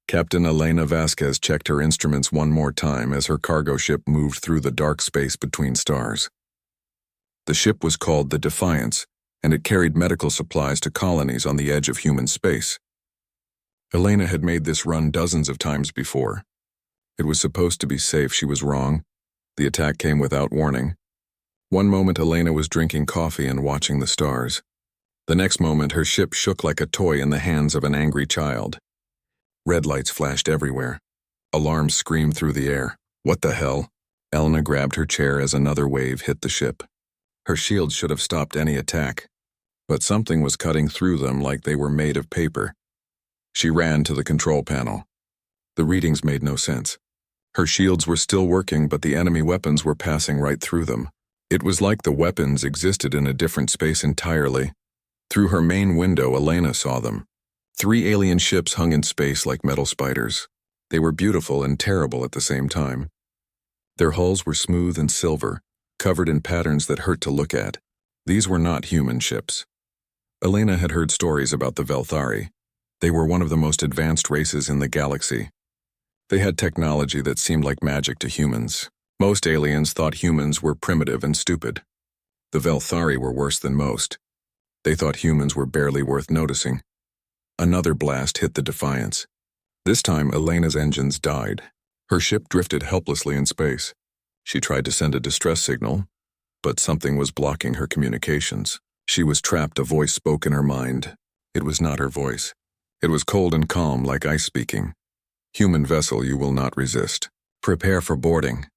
Captain Elena Vasquez checked her instruments one more time as her cargo ship moved through the dark space between stars. The ship was called the Defiance, and it carried medical supplies to colonies on the edge of human space. Elena had made this run dozens of times before. It was supposed to be safe. She was wrong. The attack came without warning. One moment Elena was drinking coffee and watching the stars. The next moment her ship shook like a toy in the hands of an angry child. Red lights flashed everywhere. Alarms screamed through the air. What the hell? Elena grabbed her chair as another wave hit the ship. Her shields should have stopped any attack, but something was cutting through them like they were made of paper. She ran to the control panel. The readings made no sense. Her shields were still working, but the enemy weapons were passing right through them. It was like the weapons existed in a different space entirely. Through her main window, Elena saw them. 3 alien ships hung in space like metal spiders. They were beautiful and terrible at the same time. Their hulls were smooth and silver, covered in patterns that hurt to look at. These were not human ships. Elena had heard stories about the Velthari. They were one of the most advanced races in the galaxy. They had technology that seemed like magic to humans. Most aliens thought humans were primitive and stupid. The Velthari were worse than most. They thought humans were barely worth noticing. Another blast hit the Defiance. This time, Elena's engines died. Her ship drifted helplessly in space. She tried to send a distress signal, but something was blocking her communications. She was trapped. A voice spoke in her mind. It was not her voice. It was cold and calm, like ice speaking. Human vessel, you will not resist. Prepare for boarding.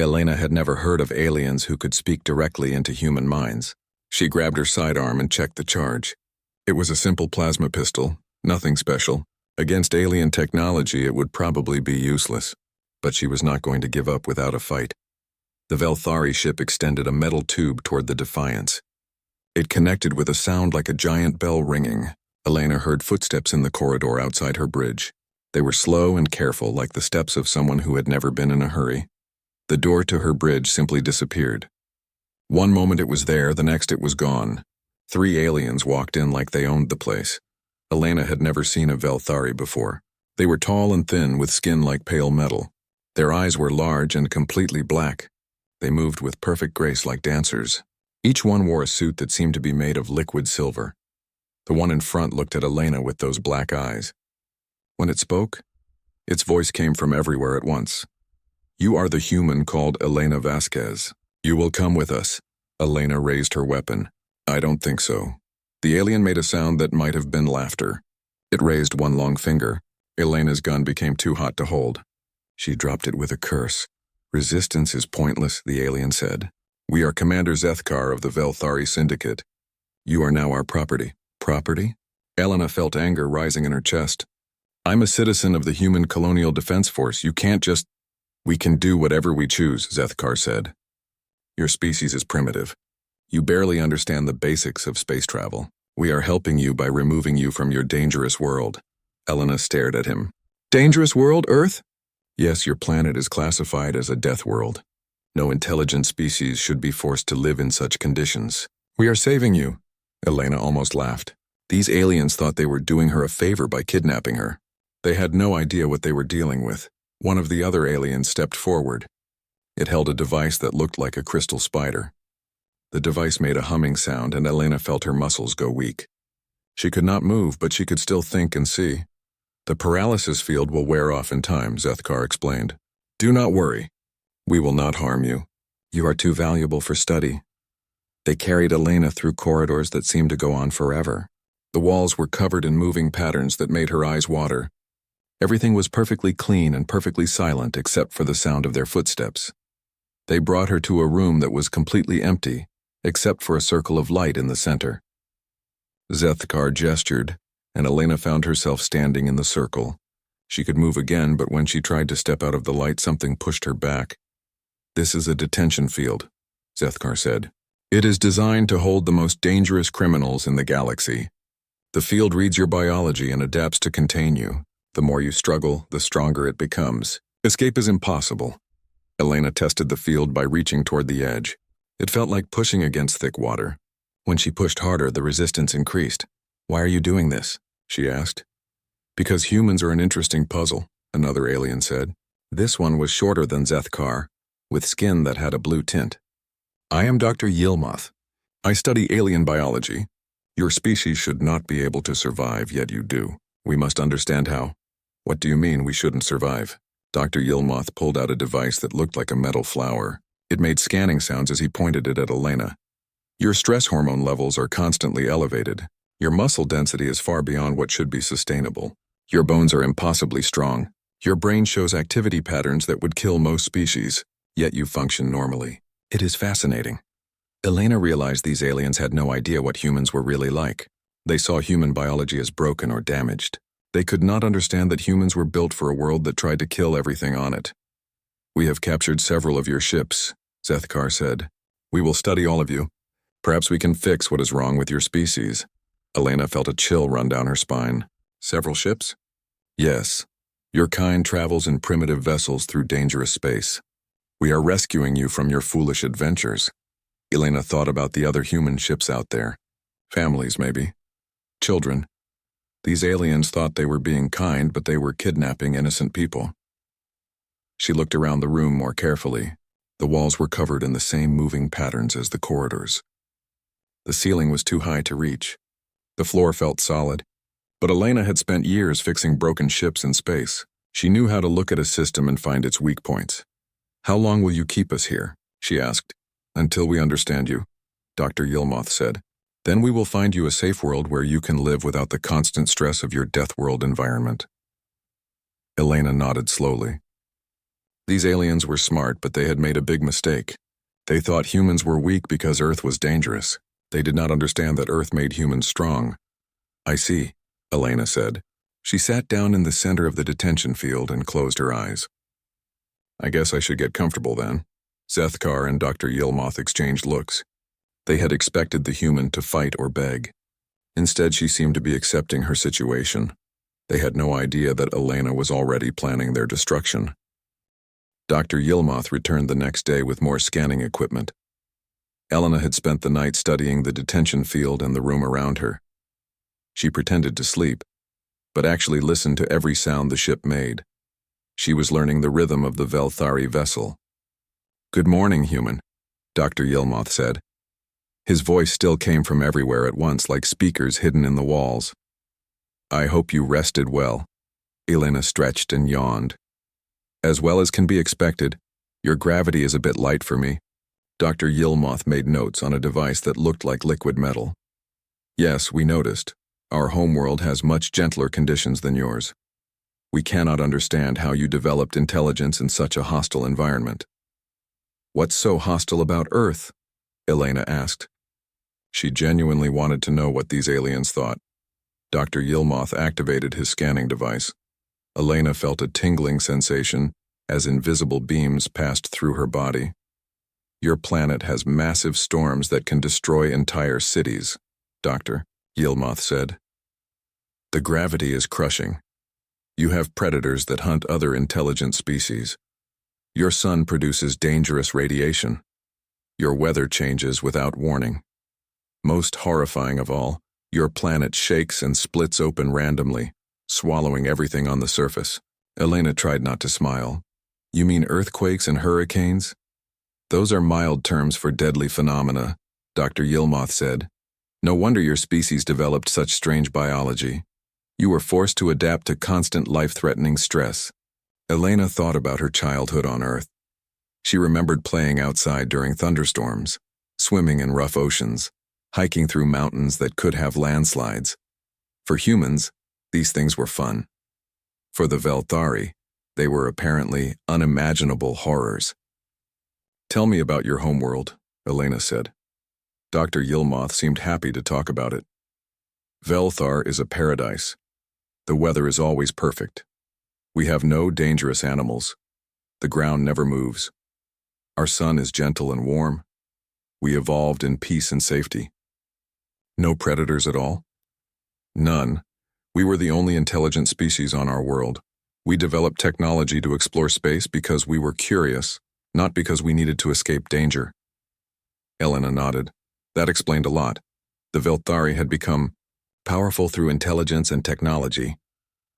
Elena had never heard of aliens who could speak directly into human minds. She grabbed her sidearm and checked the charge. It was a simple plasma pistol, nothing special. Against alien technology, it would probably be useless. But she was not going to give up without a fight. The Velthari ship extended a metal tube toward the Defiance. It connected with a sound like a giant bell ringing. Elena heard footsteps in the corridor outside her bridge. They were slow and careful, like the steps of someone who had never been in a hurry. The door to her bridge simply disappeared. One moment it was there, the next it was gone. 3 aliens walked in like they owned the place. Elena had never seen a Velthari before. They were tall and thin, with skin like pale metal. Their eyes were large and completely black. They moved with perfect grace like dancers. Each one wore a suit that seemed to be made of liquid silver. The one in front looked at Elena with those black eyes. When it spoke, its voice came from everywhere at once. You are the human called Elena Vasquez. You will come with us. Elena raised her weapon. I don't think so. The alien made a sound that might have been laughter. It raised one long finger. Elena's gun became too hot to hold. She dropped it with a curse. Resistance is pointless, the alien said. We are Commander Zethkar of the Velthari Syndicate. You are now our property. Property? Elena felt anger rising in her chest. I'm a citizen of the Human Colonial Defense Force. You can't just... We can do whatever we choose, Zethkar said. Your species is primitive. You barely understand the basics of space travel. We are helping you by removing you from your dangerous world. Elena stared at him. Dangerous world, Earth? Yes, your planet is classified as a death world. No intelligent species should be forced to live in such conditions. We are saving you. Elena almost laughed. These aliens thought they were doing her a favor by kidnapping her. They had no idea what they were dealing with. One of the other aliens stepped forward. It held a device that looked like a crystal spider. The device made a humming sound, and Elena felt her muscles go weak. She could not move, but she could still think and see. The paralysis field will wear off in time, Zethkar explained. Do not worry. We will not harm you. You are too valuable for study. They carried Elena through corridors that seemed to go on forever. The walls were covered in moving patterns that made her eyes water. Everything was perfectly clean and perfectly silent except for the sound of their footsteps. They brought her to a room that was completely empty, except for a circle of light in the center. Zethkar gestured, and Elena found herself standing in the circle. She could move again, but when she tried to step out of the light, something pushed her back. This is a detention field, Zethkar said. It is designed to hold the most dangerous criminals in the galaxy. The field reads your biology and adapts to contain you. The more you struggle, the stronger it becomes. Escape is impossible. Elena tested the field by reaching toward the edge. It felt like pushing against thick water. When she pushed harder, the resistance increased. Why are you doing this? She asked. Because humans are an interesting puzzle, another alien said. This one was shorter than Zethkar, with skin that had a blue tint. I am Dr. Yilmoth. I study alien biology. Your species should not be able to survive, yet you do. We must understand how. What do you mean we shouldn't survive? Dr. Yilmoth pulled out a device that looked like a metal flower. It made scanning sounds as he pointed it at Elena. Your stress hormone levels are constantly elevated. Your muscle density is far beyond what should be sustainable. Your bones are impossibly strong. Your brain shows activity patterns that would kill most species, yet you function normally. It is fascinating. Elena realized these aliens had no idea what humans were really like. They saw human biology as broken or damaged. They could not understand that humans were built for a world that tried to kill everything on it. We have captured several of your ships, Zethkar said. We will study all of you. Perhaps we can fix what is wrong with your species. Elena felt a chill run down her spine. Several ships? Yes. Your kind travels in primitive vessels through dangerous space. We are rescuing you from your foolish adventures. Elena thought about the other human ships out there. Families, maybe. Children. These aliens thought they were being kind, but they were kidnapping innocent people. She looked around the room more carefully. The walls were covered in the same moving patterns as the corridors. The ceiling was too high to reach. The floor felt solid, but Elena had spent years fixing broken ships in space. She knew how to look at a system and find its weak points. How long will you keep us here? She asked. Until we understand you, Dr. Yilmoth said. Then we will find you a safe world where you can live without the constant stress of your Deathworld environment. Elena nodded slowly. These aliens were smart, but they had made a big mistake. They thought humans were weak because Earth was dangerous. They did not understand that Earth made humans strong. I see, Elena said. She sat down in the center of the detention field and closed her eyes. I guess I should get comfortable then. Zethkar and Dr. Yilmoth exchanged looks. They had expected the human to fight or beg. Instead, she seemed to be accepting her situation. They had no idea that Elena was already planning their destruction. Dr. Yilmoth returned the next day with more scanning equipment. Elena had spent the night studying the detention field and the room around her. She pretended to sleep, but actually listened to every sound the ship made. She was learning the rhythm of the Velthari vessel. Good morning, human, Dr. Yilmoth said. His voice still came from everywhere at once, like speakers hidden in the walls. I hope you rested well. Elena stretched and yawned. As well as can be expected, your gravity is a bit light for me. Dr. Yilmoth made notes on a device that looked like liquid metal. Yes, we noticed. Our homeworld has much gentler conditions than yours. We cannot understand how you developed intelligence in such a hostile environment. What's so hostile about Earth? Elena asked. She genuinely wanted to know what these aliens thought. Dr. Yilmoth activated his scanning device. Elena felt a tingling sensation as invisible beams passed through her body. Your planet has massive storms that can destroy entire cities, Dr. Yilmoth said. The gravity is crushing. You have predators that hunt other intelligent species. Your sun produces dangerous radiation. Your weather changes without warning. Most horrifying of all, your planet shakes and splits open randomly, swallowing everything on the surface. Elena tried not to smile. You mean earthquakes and hurricanes? Those are mild terms for deadly phenomena, Dr. Yilmoth said. No wonder your species developed such strange biology. You were forced to adapt to constant life-threatening stress. Elena thought about her childhood on Earth. She remembered playing outside during thunderstorms, swimming in rough oceans, hiking through mountains that could have landslides. For humans, these things were fun. For the Velthari, they were apparently unimaginable horrors. Tell me about your homeworld, Elena said. Dr. Yilmoth seemed happy to talk about it. Velthar is a paradise. The weather is always perfect. We have no dangerous animals. The ground never moves. Our sun is gentle and warm. We evolved in peace and safety. No predators at all? None. We were the only intelligent species on our world. We developed technology to explore space because we were curious, not because we needed to escape danger. Elena nodded. That explained a lot. The Velthari had become powerful through intelligence and technology,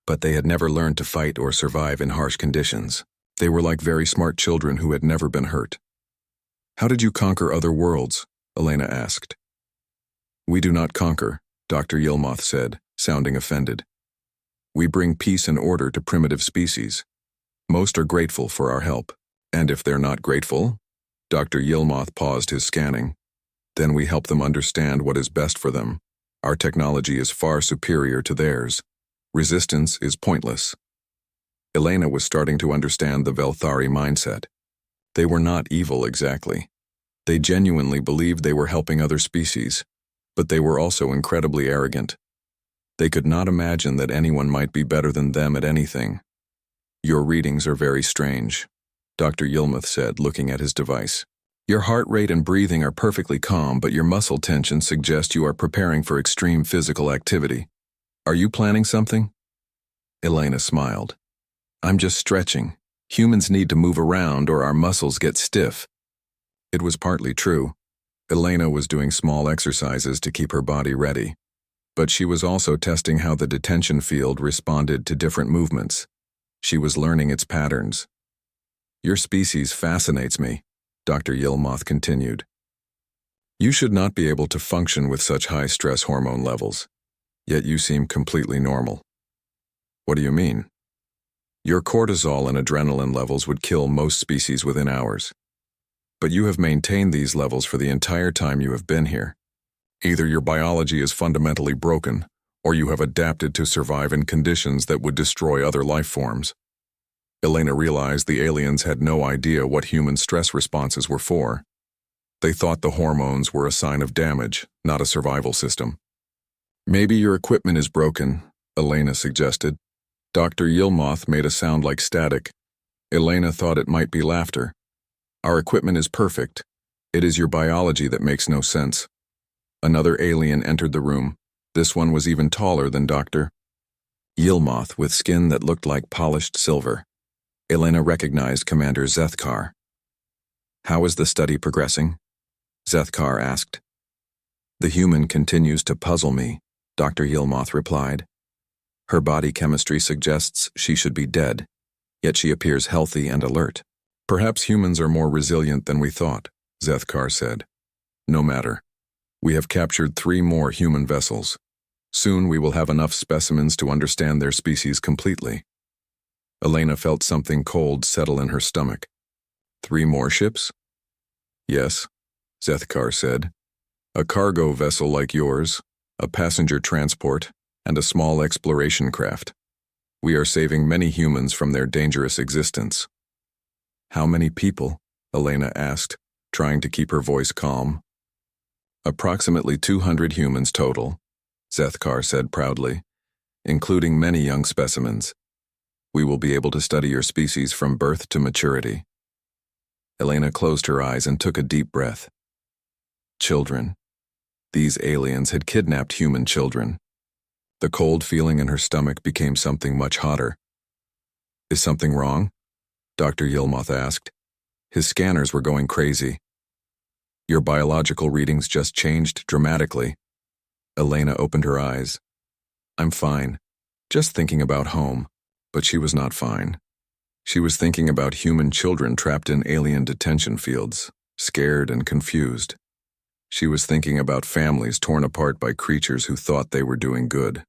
but they had never learned to fight or survive in harsh conditions. They were like very smart children who had never been hurt. "How did you conquer other worlds?" Elena asked. "We do not conquer," Dr. Yilmoth said, sounding offended. "We bring peace and order to primitive species. Most are grateful for our help. And if they're not grateful," Dr. Yilmoth paused his scanning, "then we help them understand what is best for them. Our technology is far superior to theirs. Resistance is pointless." Elena was starting to understand the Velthari mindset. They were not evil exactly. They genuinely believed they were helping other species, but they were also incredibly arrogant. They could not imagine that anyone might be better than them at anything. "Your readings are very strange," Dr. Yilmoth said, looking at his device. "Your heart rate and breathing are perfectly calm, but your muscle tension suggests you are preparing for extreme physical activity. Are you planning something?" Elena smiled. "I'm just stretching. Humans need to move around or our muscles get stiff." It was partly true. Elena was doing small exercises to keep her body ready, but she was also testing how the detention field responded to different movements. She was learning its patterns. "Your species fascinates me," Dr. Yilmoth continued. "You should not be able to function with such high stress hormone levels, yet you seem completely normal." "What do you mean?" "Your cortisol and adrenaline levels would kill most species within hours. But you have maintained these levels for the entire time you have been here. Either your biology is fundamentally broken, or you have adapted to survive in conditions that would destroy other life forms." Elena realized the aliens had no idea what human stress responses were for. They thought the hormones were a sign of damage, not a survival system. "Maybe your equipment is broken," Elena suggested. Dr. Yilmoth made a sound like static. Elena thought it might be laughter. "Our equipment is perfect. It is your biology that makes no sense." Another alien entered the room. This one was even taller than Dr. Yilmoth, with skin that looked like polished silver. Elena recognized Commander Zethkar. "How is the study progressing?" Zethkar asked. "The human continues to puzzle me," Dr. Yilmoth replied. "Her body chemistry suggests she should be dead, yet she appears healthy and alert." "Perhaps humans are more resilient than we thought," Zethkar said. "No matter. We have captured 3 more human vessels. Soon we will have enough specimens to understand their species completely." Elena felt something cold settle in her stomach. 3 more ships? "Yes," Zethkar said. "A cargo vessel like yours, a passenger transport, and a small exploration craft. We are saving many humans from their dangerous existence." "How many people?" Elena asked, trying to keep her voice calm. "Approximately 200 humans total," Zethkar said proudly, "including many young specimens. We will be able to study your species from birth to maturity." Elena closed her eyes and took a deep breath. Children. These aliens had kidnapped human children. The cold feeling in her stomach became something much hotter. "Is something wrong?" Dr. Yilmoth asked. His scanners were going crazy. "Your biological readings just changed dramatically." Elena opened her eyes. "I'm fine. Just thinking about home." But she was not fine. She was thinking about human children trapped in alien detention fields, scared and confused. She was thinking about families torn apart by creatures who thought they were doing good.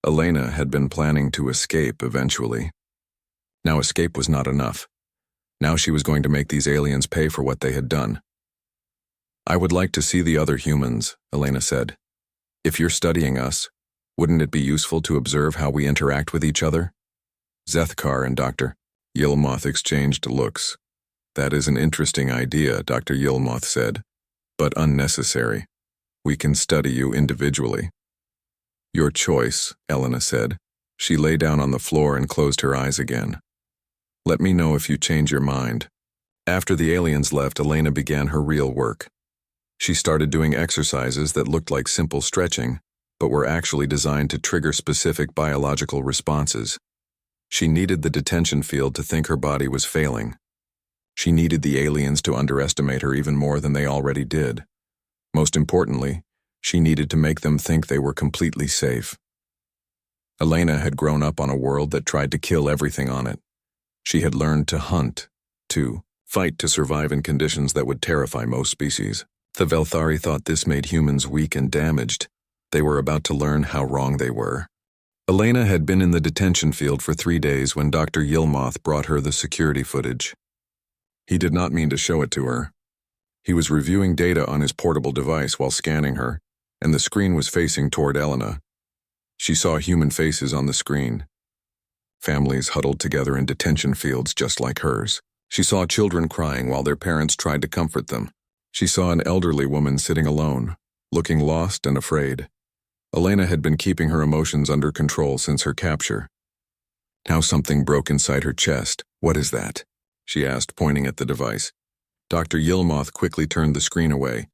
Elena had been planning to escape eventually. Now escape was not enough. Now she was going to make these aliens pay for what they had done. "I would like to see the other humans," Elena said. "If you're studying us, wouldn't it be useful to observe how we interact with each other?" Zethkar and Dr. Yilmoth exchanged looks. "That is an interesting idea," Dr. Yilmoth said, "but unnecessary. We can study you individually." "Your choice," Elena said. She lay down on the floor and closed her eyes again. "Let me know if you change your mind." After the aliens left, Elena began her real work. She started doing exercises that looked like simple stretching, but were actually designed to trigger specific biological responses. She needed the detention field to think her body was failing. She needed the aliens to underestimate her even more than they already did. Most importantly, she needed to make them think they were completely safe. Elena had grown up on a world that tried to kill everything on it. She had learned to hunt, to fight to survive in conditions that would terrify most species. The Velthari thought this made humans weak and damaged. They were about to learn how wrong they were. Elena had been in the detention field for 3 days when Dr. Yilmoth brought her the security footage. He did not mean to show it to her. He was reviewing data on his portable device while scanning her, and the screen was facing toward Elena. She saw human faces on the screen. Families huddled together in detention fields just like hers. She saw children crying while their parents tried to comfort them. She saw an elderly woman sitting alone, looking lost and afraid. Elena had been keeping her emotions under control since her capture. Now something broke inside her chest. "What is that?" she asked, pointing at the device. Dr. Yilmoth quickly turned the screen away.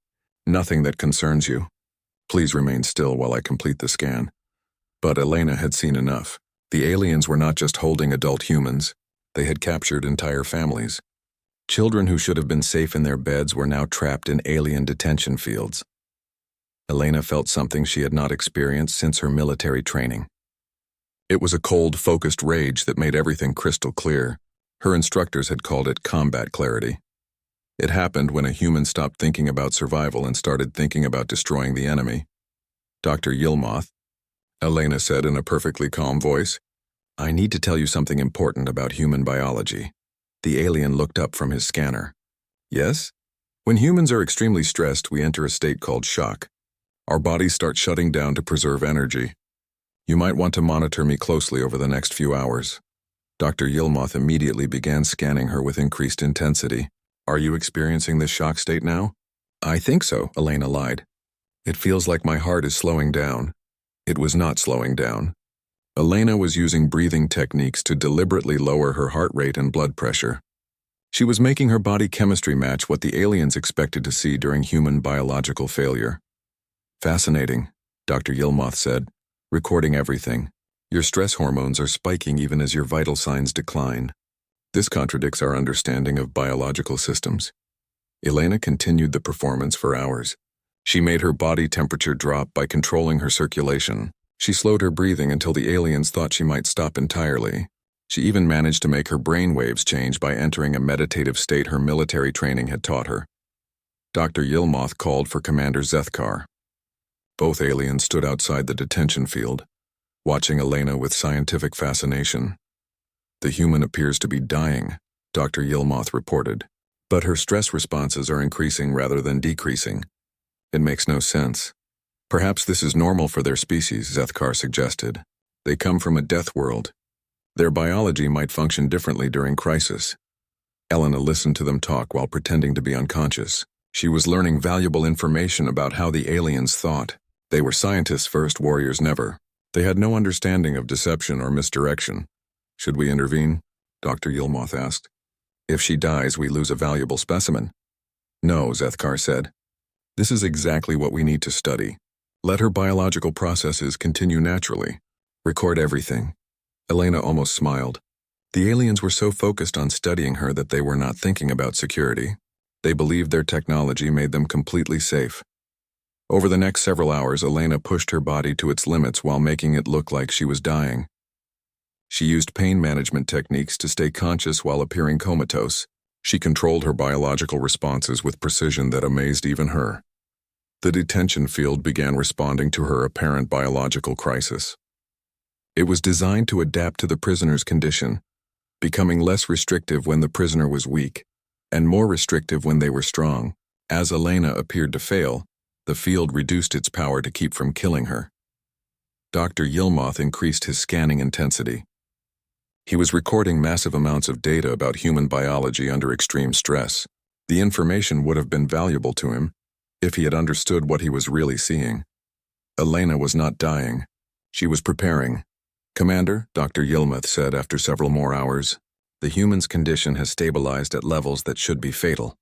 "Nothing that concerns you. Please remain still while I complete the scan." But Elena had seen enough. The aliens were not just holding adult humans. They had captured entire families. Children who should have been safe in their beds were now trapped in alien detention fields. Elena felt something she had not experienced since her military training. It was a cold, focused rage that made everything crystal clear. Her instructors had called it combat clarity. It happened when a human stopped thinking about survival and started thinking about destroying the enemy. "Dr. Yilmoth," Elena said in a perfectly calm voice, "I need to tell you something important about human biology." The alien looked up from his scanner. "Yes? When humans are extremely stressed, we enter a state called shock. Our bodies start shutting down to preserve energy. You might want to monitor me closely over the next few hours." Dr. Yilmoth immediately began scanning her with increased intensity. "Are you experiencing this shock state now?" "I think so," Elena lied. "It feels like my heart is slowing down." It was not slowing down. Elena was using breathing techniques to deliberately lower her heart rate and blood pressure. She was making her body chemistry match what the aliens expected to see during human biological failure. "Fascinating," Dr. Yilmoth said, recording everything. "Your stress hormones are spiking even as your vital signs decline. This contradicts our understanding of biological systems." Elena continued the performance for hours. She made her body temperature drop by controlling her circulation. She slowed her breathing until the aliens thought she might stop entirely. She even managed to make her brain waves change by entering a meditative state her military training had taught her. Dr. Yilmoth called for Commander Zethkar. Both aliens stood outside the detention field, watching Elena with scientific fascination. "The human appears to be dying," Dr. Yilmoth reported, "but her stress responses are increasing rather than decreasing. It makes no sense." "Perhaps this is normal for their species," Zethkar suggested. "They come from a death world. Their biology might function differently during crisis." Elena listened to them talk while pretending to be unconscious. She was learning valuable information about how the aliens thought. They were scientists first, warriors never. They had no understanding of deception or misdirection. "Should we intervene?" Dr. Yilmoth asked. "If she dies, we lose a valuable specimen." "No," Zethkar said. "This is exactly what we need to study. Let her biological processes continue naturally. Record everything." Elena almost smiled. The aliens were so focused on studying her that they were not thinking about security. They believed their technology made them completely safe. Over the next several hours, Elena pushed her body to its limits while making it look like she was dying. She used pain management techniques to stay conscious while appearing comatose. She controlled her biological responses with precision that amazed even her. The detention field began responding to her apparent biological crisis. It was designed to adapt to the prisoner's condition, becoming less restrictive when the prisoner was weak, and more restrictive when they were strong. As Elena appeared to fail, the field reduced its power to keep from killing her. Dr. Yilmoth increased his scanning intensity. He was recording massive amounts of data about human biology under extreme stress. The information would have been valuable to him if he had understood what he was really seeing. Elena was not dying. She was preparing. "Commander," Dr. Yilmoth said after several more hours, "the human's condition has stabilized at levels that should be fatal.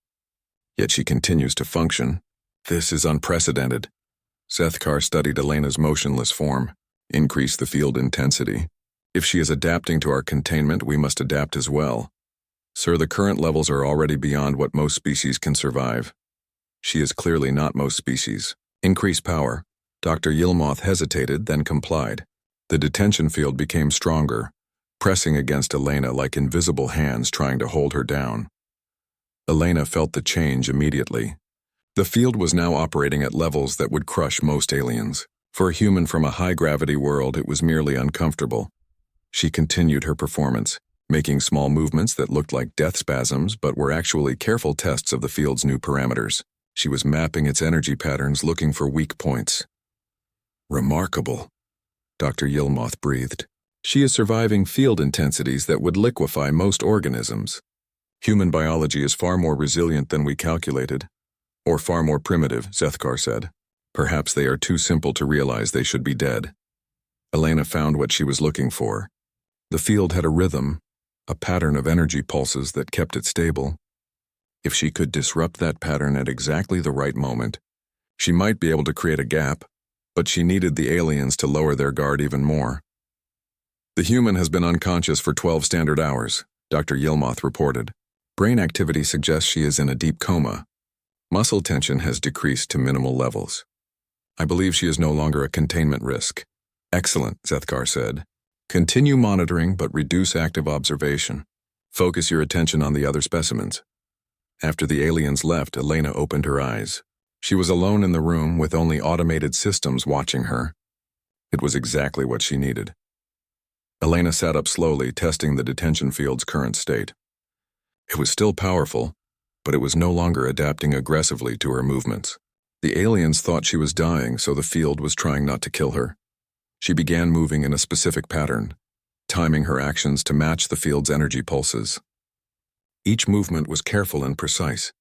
Yet she continues to function. This is unprecedented." Zethkar studied Elena's motionless form, increased the field intensity. "If she is adapting to our containment, we must adapt as well. Sir, the current levels are already beyond what most species can survive." "She is clearly not most species. Increase power." Dr. Yilmoth hesitated, then complied. The detention field became stronger, pressing against Elena like invisible hands trying to hold her down. Elena felt the change immediately. The field was now operating at levels that would crush most aliens. For a human from a high-gravity world, it was merely uncomfortable. She continued her performance, making small movements that looked like death spasms but were actually careful tests of the field's new parameters. She was mapping its energy patterns, looking for weak points. Remarkable, Dr. Yilmoth breathed. She is surviving field intensities that would liquefy most organisms. Human biology is far more resilient than we calculated. Or far more primitive, Zethkar said. Perhaps they are too simple to realize they should be dead. Elena found what she was looking for. The field had a rhythm, a pattern of energy pulses that kept it stable. If she could disrupt that pattern at exactly the right moment, she might be able to create a gap, but she needed the aliens to lower their guard even more. The human has been unconscious for 12 standard hours, Dr. Yilmoth reported. Brain activity suggests she is in a deep coma. Muscle tension has decreased to minimal levels. I believe she is no longer a containment risk. Excellent, Zethkar said. Continue monitoring but reduce active observation. Focus your attention on the other specimens. After the aliens left, Elena opened her eyes. She was alone in the room with only automated systems watching her. It was exactly what she needed. Elena sat up slowly, testing the detention field's current state. It was still powerful, but it was no longer adapting aggressively to her movements. The aliens thought she was dying, so the field was trying not to kill her. She began moving in a specific pattern, timing her actions to match the field's energy pulses. Each movement was careful and precise.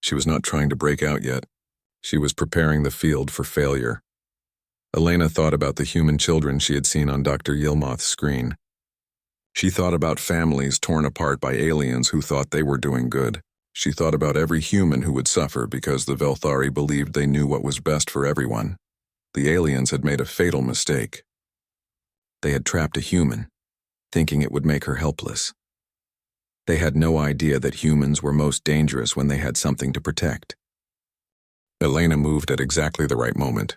She was not trying to break out yet. She was preparing the field for failure. Elena thought about the human children she had seen on Dr. Yilmoth's screen. She thought about families torn apart by aliens who thought they were doing good. She thought about every human who would suffer because the Velthari believed they knew what was best for everyone. The aliens had made a fatal mistake. They had trapped a human, thinking it would make her helpless. They had no idea that humans were most dangerous when they had something to protect. Elena moved at exactly the right moment.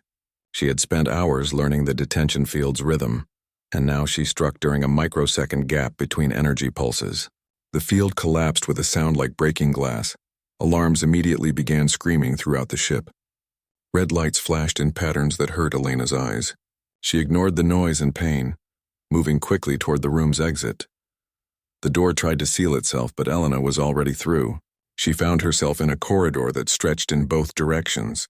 She had spent hours learning the detention field's rhythm, and now she struck during a microsecond gap between energy pulses. The field collapsed with a sound like breaking glass. Alarms immediately began screaming throughout the ship. Red lights flashed in patterns that hurt Elena's eyes. She ignored the noise and pain, moving quickly toward the room's exit. The door tried to seal itself, but Elena was already through. She found herself in a corridor that stretched in both directions.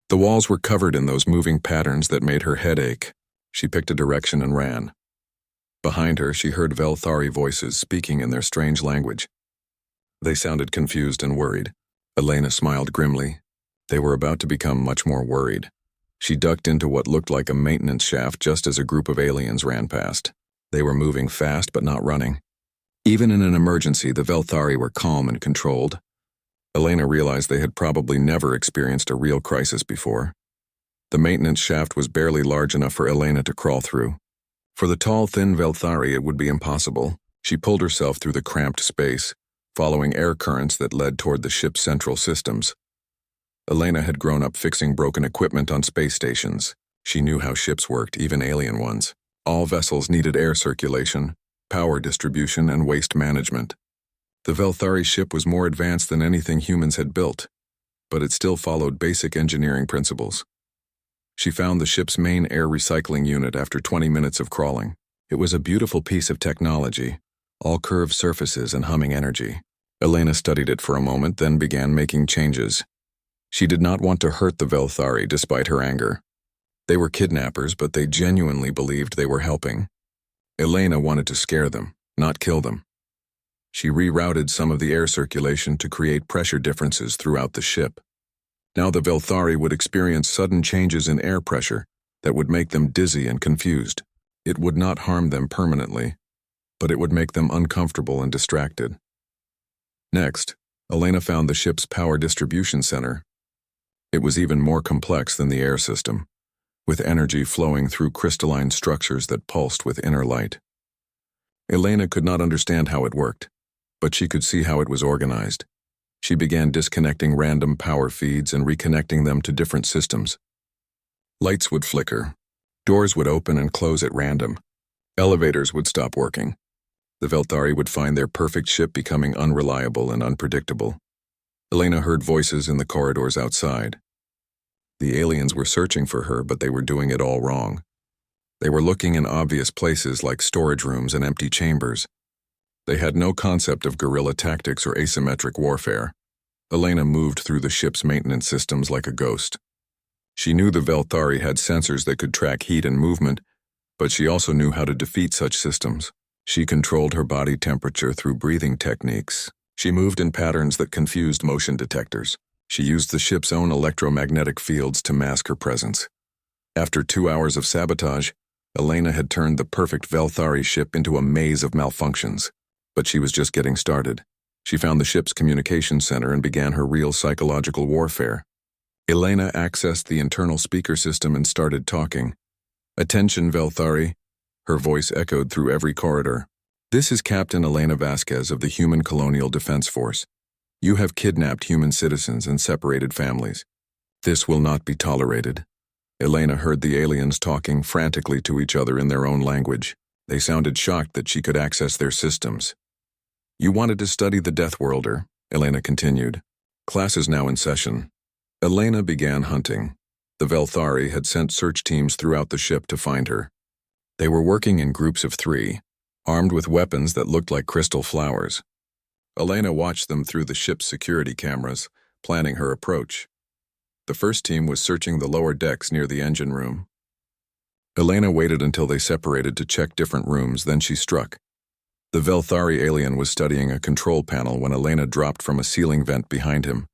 The walls were covered in those moving patterns that made her head ache. She picked a direction and ran. Behind her, she heard Velthari voices speaking in their strange language. They sounded confused and worried. Elena smiled grimly. They were about to become much more worried. She ducked into what looked like a maintenance shaft just as a group of aliens ran past. They were moving fast but not running. Even in an emergency, the Velthari were calm and controlled. Elena realized they had probably never experienced a real crisis before. The maintenance shaft was barely large enough for Elena to crawl through. For the tall, thin Velthari, it would be impossible. She pulled herself through the cramped space, following air currents that led toward the ship's central systems. Elena had grown up fixing broken equipment on space stations. She knew how ships worked, even alien ones. All vessels needed air circulation, power distribution, and waste management. The Velthari ship was more advanced than anything humans had built, but it still followed basic engineering principles. She found the ship's main air recycling unit after 20 minutes of crawling. It was a beautiful piece of technology, all curved surfaces and humming energy. Elena studied it for a moment, then began making changes. She did not want to hurt the Velthari despite her anger. They were kidnappers, but they genuinely believed they were helping. Elena wanted to scare them, not kill them. She rerouted some of the air circulation to create pressure differences throughout the ship. Now the Velthari would experience sudden changes in air pressure that would make them dizzy and confused. It would not harm them permanently, but it would make them uncomfortable and distracted. Next, Elena found the ship's power distribution center. It was even more complex than the air system, with energy flowing through crystalline structures that pulsed with inner light. Elena could not understand how it worked, but she could see how it was organized. She began disconnecting random power feeds and reconnecting them to different systems. Lights would flicker, Doors would open and close at random. Elevators would stop working. The Velthari would find their perfect ship becoming unreliable and unpredictable. Elena heard voices in the corridors outside. The aliens were searching for her, but they were doing it all wrong. They were looking in obvious places like storage rooms and empty chambers. They had no concept of guerrilla tactics or asymmetric warfare. Elena moved through the ship's maintenance systems like a ghost. She knew the Velthari had sensors that could track heat and movement, but she also knew how to defeat such systems. She controlled her body temperature through breathing techniques. She moved in patterns that confused motion detectors. She used the ship's own electromagnetic fields to mask her presence. After 2 hours of sabotage, Elena had turned the perfect Velthari ship into a maze of malfunctions. But she was just getting started. She found the ship's communication center and began her real psychological warfare. Elena accessed the internal speaker system and started talking. "Attention, Velthari." Her voice echoed through every corridor. "This is Captain Elena Vasquez of the Human Colonial Defense Force. You have kidnapped human citizens and separated families. This will not be tolerated." Elena heard the aliens talking frantically to each other in their own language. They sounded shocked that she could access their systems. "You wanted to study the Deathworlder," Elena continued. "Class is now in session." Elena began hunting. The Velthari had sent search teams throughout the ship to find her. They were working in groups of 3, armed with weapons that looked like crystal flowers. Elena watched them through the ship's security cameras, planning her approach. The first team was searching the lower decks near the engine room. Elena waited until they separated to check different rooms, then she struck. The Velthari alien was studying a control panel when Elena dropped from a ceiling vent behind him.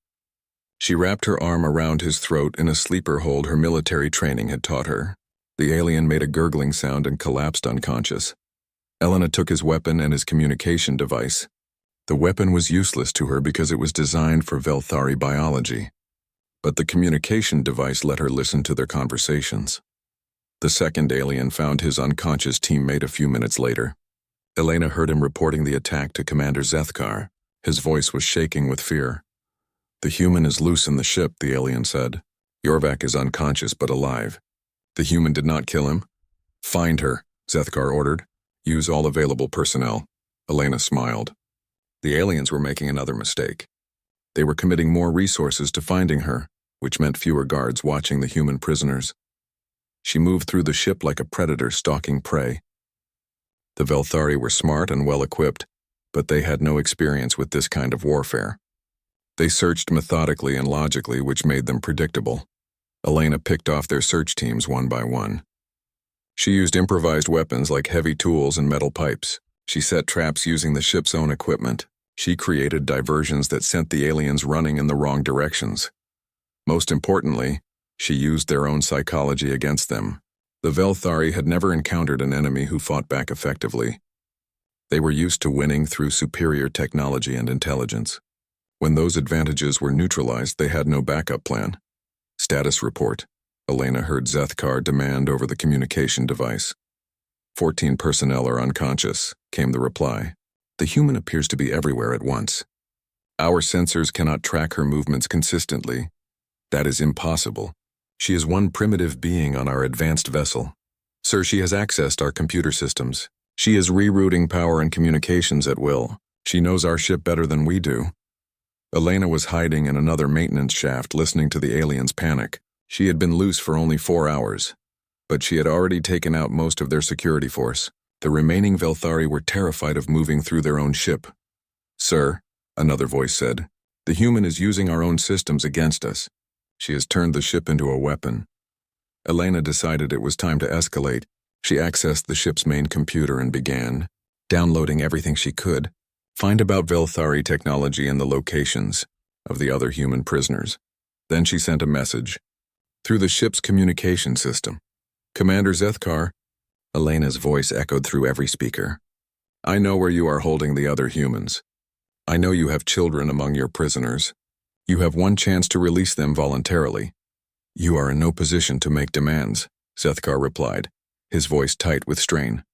She wrapped her arm around his throat in a sleeper hold her military training had taught her. The alien made a gurgling sound and collapsed unconscious. Elena took his weapon and his communication device. The weapon was useless to her because it was designed for Velthari biology. But the communication device let her listen to their conversations. The second alien found his unconscious teammate a few minutes later. Elena heard him reporting the attack to Commander Zethkar. His voice was shaking with fear. "The human is loose in the ship," the alien said. "Yorvak is unconscious but alive." "The human did not kill him?" "Find her," Zethkar ordered. "Use all available personnel." Elena smiled. The aliens were making another mistake. They were committing more resources to finding her, which meant fewer guards watching the human prisoners. She moved through the ship like a predator stalking prey. The Velthari were smart and well-equipped, but they had no experience with this kind of warfare. They searched methodically and logically, which made them predictable. Elena picked off their search teams one by one. She used improvised weapons like heavy tools and metal pipes. She set traps using the ship's own equipment. She created diversions that sent the aliens running in the wrong directions. Most importantly, she used their own psychology against them. The Velthari had never encountered an enemy who fought back effectively. They were used to winning through superior technology and intelligence. When those advantages were neutralized, they had no backup plan. "Status report," Elena heard Zethkar demand over the communication device. 14 personnel are unconscious," came the reply. "The human appears to be everywhere at once. Our sensors cannot track her movements consistently. That is impossible. She is one primitive being on our advanced vessel. Sir, she has accessed our computer systems. She is rerouting power and communications at will. She knows our ship better than we do." Elena was hiding in another maintenance shaft, listening to the aliens panic. She had been loose for only 4 hours, but she had already taken out most of their security force. The remaining Velthari were terrified of moving through their own ship. "Sir," another voice said, "the human is using our own systems against us. She has turned the ship into a weapon." Elena decided it was time to escalate. She accessed the ship's main computer and began downloading everything she could. Find about Velthari technology and the locations of the other human prisoners. Then she sent a message through the ship's communication system. "Commander Zethkar," Elena's voice echoed through every speaker. "I know where you are holding the other humans. I know you have children among your prisoners. You have one chance to release them voluntarily. You are in no position to make demands," Zethkar replied, his voice tight with strain.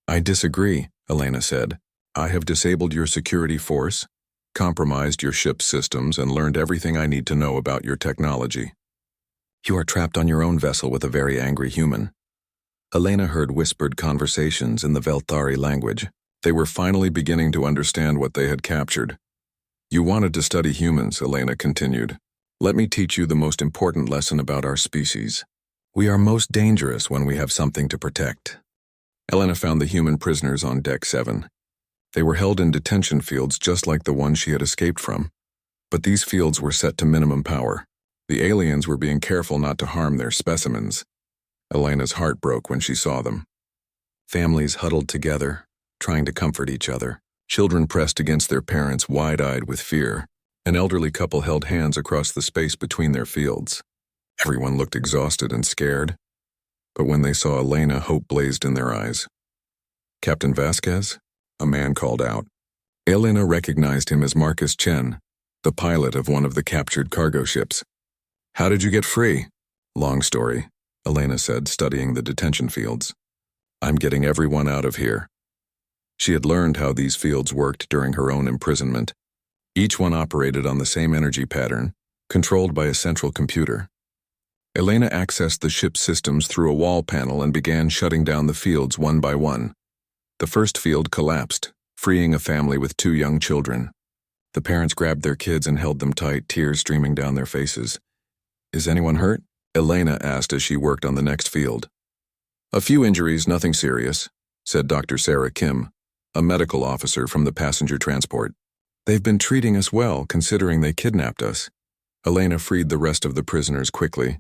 "I disagree," Elena said. "I have disabled your security force, compromised your ship's systems, and learned everything I need to know about your technology. You are trapped on your own vessel with a very angry human. Elena heard whispered conversations in the Velthari language. They were finally beginning to understand what they had captured. You wanted to study humans, Elena continued. Let me teach you the most important lesson about our species. We are most dangerous when we have something to protect. Elena found the human prisoners on Deck 7. They were held in detention fields just like the one she had escaped from. But these fields were set to minimum power. The aliens were being careful not to harm their specimens. Elena's heart broke when she saw them. Families huddled together, trying to comfort each other. Children pressed against their parents, wide-eyed with fear. An elderly couple held hands across the space between their fields. Everyone looked exhausted and scared. But when they saw Elena, hope blazed in their eyes. Captain Vasquez? A man called out. Elena recognized him as Marcus Chen, the pilot of one of the captured cargo ships. How did you get free? Long story, Elena said, studying the detention fields. I'm getting everyone out of here. She had learned how these fields worked during her own imprisonment. Each one operated on the same energy pattern, controlled by a central computer. Elena accessed the ship's systems through a wall panel and began shutting down the fields one by one. The first field collapsed, freeing a family with 2 young children. The parents grabbed their kids and held them tight, tears streaming down their faces. Is anyone hurt? Elena asked as she worked on the next field. A few injuries, nothing serious, said Dr. Sarah Kim, a medical officer from the passenger transport. They've been treating us well, considering they kidnapped us. Elena freed the rest of the prisoners quickly.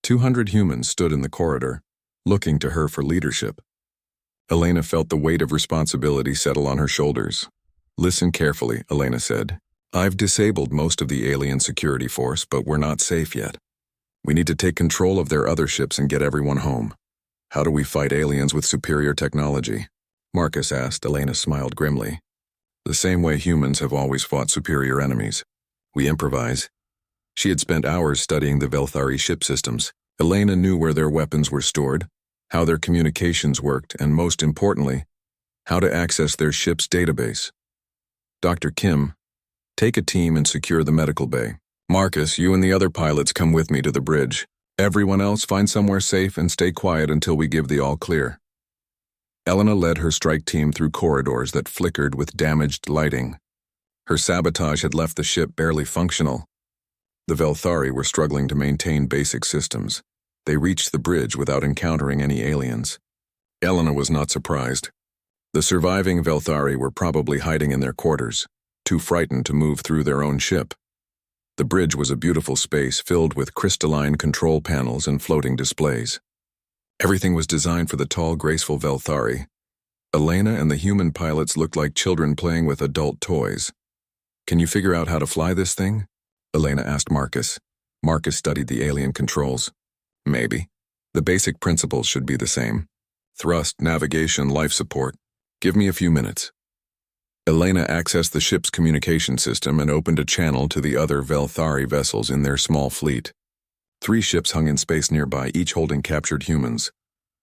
200 humans stood in the corridor, looking to her for leadership. Elena felt the weight of responsibility settle on her shoulders. Listen carefully, Elena said. I've disabled most of the alien security force, but we're not safe yet. We need to take control of their other ships and get everyone home. How do we fight aliens with superior technology? Marcus asked. Elena smiled grimly. The same way humans have always fought superior enemies. We improvise. She had spent hours studying the Velthari ship systems. Elena knew where their weapons were stored, how their communications worked, and most importantly, how to access their ship's database. Dr. Kim, take a team and secure the medical bay. Marcus, you and the other pilots come with me to the bridge. Everyone else find somewhere safe and stay quiet until we give the all clear. Elena led her strike team through corridors that flickered with damaged lighting. Her sabotage had left the ship barely functional. The Velthari were struggling to maintain basic systems. They reached the bridge without encountering any aliens. Elena was not surprised. The surviving Velthari were probably hiding in their quarters, too frightened to move through their own ship. The bridge was a beautiful space filled with crystalline control panels and floating displays. Everything was designed for the tall, graceful Velthari. Elena and the human pilots looked like children playing with adult toys. Can you figure out how to fly this thing? Elena asked Marcus. Marcus studied the alien controls. Maybe. The basic principles should be the same. Thrust, navigation, life support. Give me a few minutes. Elena accessed the ship's communication system and opened a channel to the other Velthari vessels in their small fleet. 3 ships hung in space nearby, each holding captured humans.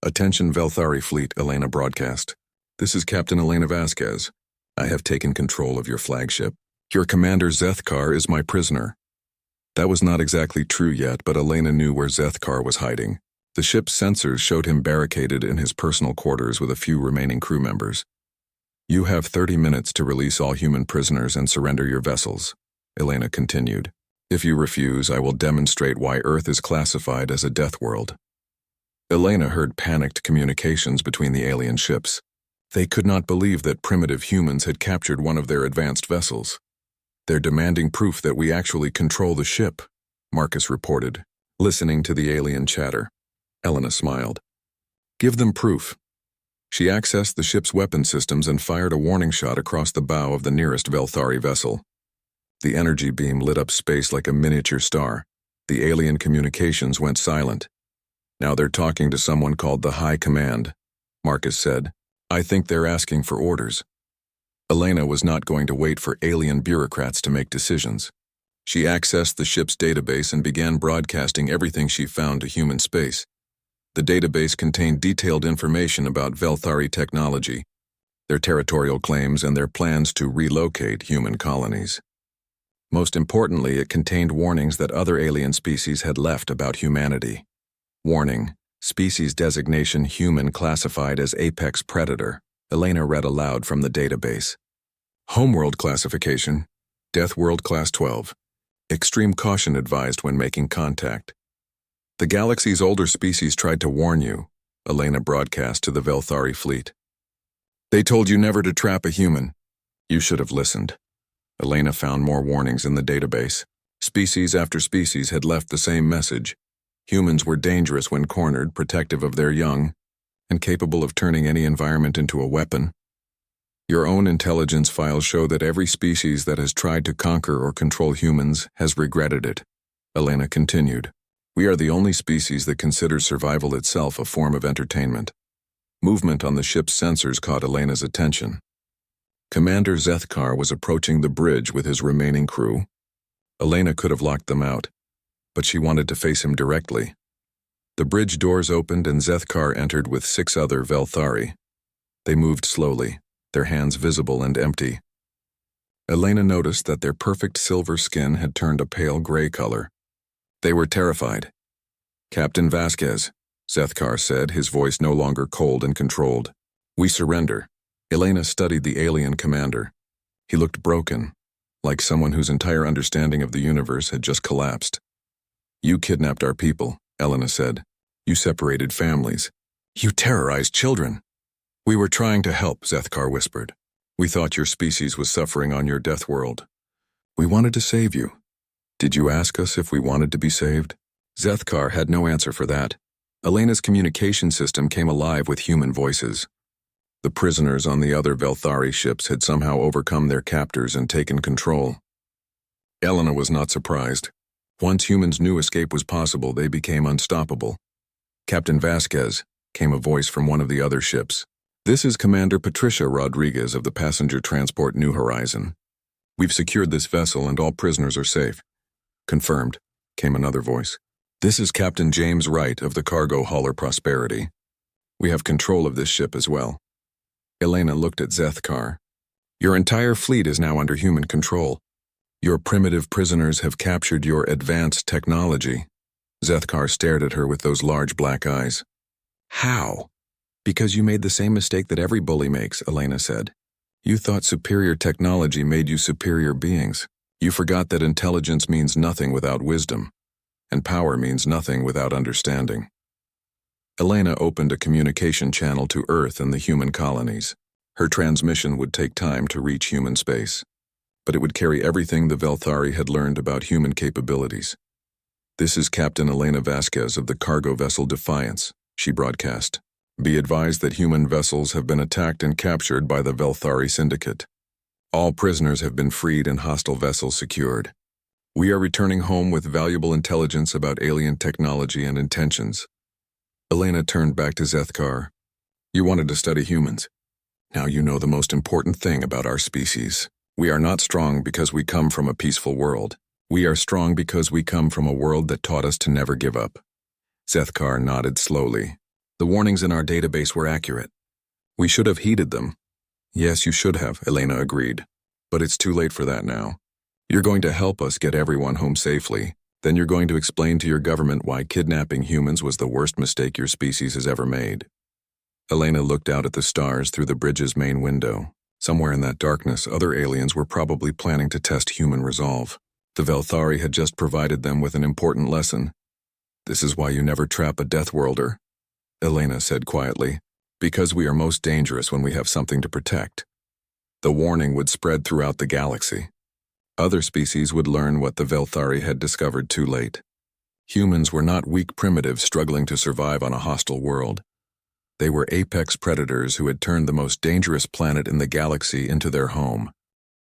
Attention Velthari fleet, Elena broadcast. This is Captain Elena Vasquez. I have taken control of your flagship. Your commander Zethkar is my prisoner. That was not exactly true yet, but Elena knew where Zethkar was hiding. The ship's sensors showed him barricaded in his personal quarters with a few remaining crew members. You have 30 minutes to release all human prisoners and surrender your vessels, Elena continued. If you refuse, I will demonstrate why Earth is classified as a death world. Elena heard panicked communications between the alien ships. They could not believe that primitive humans had captured one of their advanced vessels. They're demanding proof that we actually control the ship, Marcus reported, listening to the alien chatter. Elena smiled. Give them proof. She accessed the ship's weapon systems and fired a warning shot across the bow of the nearest Velthari vessel. The energy beam lit up space like a miniature star. The alien communications went silent. Now they're talking to someone called the High Command, Marcus said. I think they're asking for orders. Elena was not going to wait for alien bureaucrats to make decisions. She accessed the ship's database and began broadcasting everything she found to human space. The database contained detailed information about Velthari technology, their territorial claims, and their plans to relocate human colonies. Most importantly, it contained warnings that other alien species had left about humanity. Warning: Species designation human classified as apex predator. Elena read aloud from the database. Homeworld classification, Deathworld Class 12. Extreme caution advised when making contact. The galaxy's older species tried to warn you, Elena broadcast to the Velthari fleet. They told you never to trap a human. You should have listened. Elena found more warnings in the database. Species after species had left the same message. Humans were dangerous when cornered, protective of their young, and capable of turning any environment into a weapon. Your own intelligence files show that every species that has tried to conquer or control humans has regretted it. Elena continued. We are the only species that considers survival itself a form of entertainment. Movement on the ship's sensors caught Elena's attention. Commander Zethkar was approaching the bridge with his remaining crew. Elena could have locked them out, but she wanted to face him directly. The bridge doors opened and Zethkar entered with 6 other Velthari. They moved slowly, their hands visible and empty. Elena noticed that their perfect silver skin had turned a pale gray color. They were terrified. Captain Vasquez, Zethkar said, his voice no longer cold and controlled. We surrender. Elena studied the alien commander. He looked broken, like someone whose entire understanding of the universe had just collapsed. You kidnapped our people, Elena said. You separated families. You terrorized children. We were trying to help, Zethkar whispered. We thought your species was suffering on your death world. We wanted to save you. Did you ask us if we wanted to be saved? Zethkar had no answer for that. Elena's communication system came alive with human voices. The prisoners on the other Velthari ships had somehow overcome their captors and taken control. Elena was not surprised. Once humans knew escape was possible, they became unstoppable. Captain Vasquez, came a voice from one of the other ships. This is Commander Patricia Rodriguez of the passenger transport New Horizon. We've secured this vessel and all prisoners are safe. Confirmed, came another voice. This is Captain James Wright of the cargo hauler Prosperity. We have control of this ship as well. Elena looked at Zethkar. Your entire fleet is now under human control. Your primitive prisoners have captured your advanced technology. Zethkar stared at her with those large black eyes. How? Because you made the same mistake that every bully makes, Elena said. You thought superior technology made you superior beings. You forgot that intelligence means nothing without wisdom, and power means nothing without understanding. Elena opened a communication channel to Earth and the human colonies. Her transmission would take time to reach human space, but it would carry everything the Velthari had learned about human capabilities. This is Captain Elena Vasquez of the cargo vessel Defiance, she broadcast. Be advised that human vessels have been attacked and captured by the Velthari Syndicate. All prisoners have been freed and hostile vessels secured. We are returning home with valuable intelligence about alien technology and intentions. Elena turned back to Zethkar. You wanted to study humans. Now you know the most important thing about our species. We are not strong because we come from a peaceful world. We are strong because we come from a world that taught us to never give up. Zethkar nodded slowly. The warnings in our database were accurate. We should have heeded them. Yes, you should have, Elena agreed. But it's too late for that now. You're going to help us get everyone home safely. Then you're going to explain to your government why kidnapping humans was the worst mistake your species has ever made. Elena looked out at the stars through the bridge's main window. Somewhere in that darkness, other aliens were probably planning to test human resolve. The Velthari had just provided them with an important lesson. This is why you never trap a Deathworlder, Elena said quietly. Because we are most dangerous when we have something to protect. The warning would spread throughout the galaxy. Other species would learn what the Velthari had discovered too late. Humans were not weak primitives struggling to survive on a hostile world. They were apex predators who had turned the most dangerous planet in the galaxy into their home.